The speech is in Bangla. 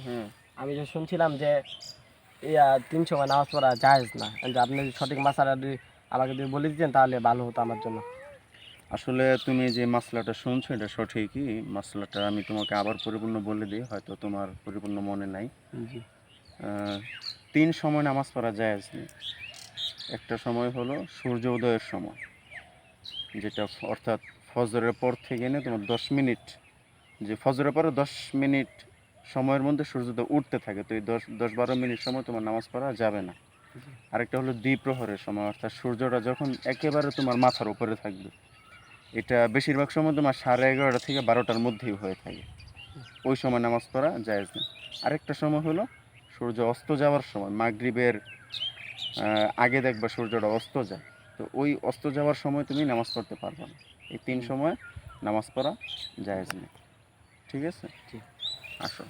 হ্যাঁ আমি যে শুনছিলাম যে 3 সময় নামাজ পড়া জায়েজ না, যে আপনি যদি সঠিক মাসালা আমাকে যদি বলে দিতেন তাহলে ভালো হতো আমার জন্য। আসলে তুমি যে মাসলাটা শুনছো এটা সঠিকই। মাসলাটা আমি তোমাকে আবার পরিপূর্ণ বলে দিই, হয়তো তোমার পরিপূর্ণ মনে নাই। জি 3 সময় নামাজ পড়া জায়েজ নেই। একটা সময় হলো সূর্য উদয়ের সময়, যেটা অর্থাৎ ফজরের পর থেকে নিয়ে তোমার 10 মিনিট, যে ফজরের পরে 10 মিনিট সময়ের মধ্যে সূর্যোদয় উঠতে থাকে, তো এই 10-12 মিনিট সময় তোমার নামাজ পড়া যাবে না। আরেকটা হলো দ্বিপ্রহরের সময়, অর্থাৎ সূর্যটা যখন একেবারে তোমার মাথার উপরে থাকবে, এটা বেশিরভাগ সময় তোমার 11:30 থেকে 12টার মধ্যেই হয়ে থাকে, ওই সময় নামাজ পড়া জায়েজ না। আরেকটা সময় হলো সূর্য অস্ত যাওয়ার সময়, মাগরিবের আগে দেখবা সূর্যটা অস্ত যায়, তো ওই অস্ত যাওয়ার সময় তুমি নামাজ পড়তে পারবে না। এই 3 সময় নামাজ পড়া জায়েজ নেই। ঠিক আছে, জি। আসো।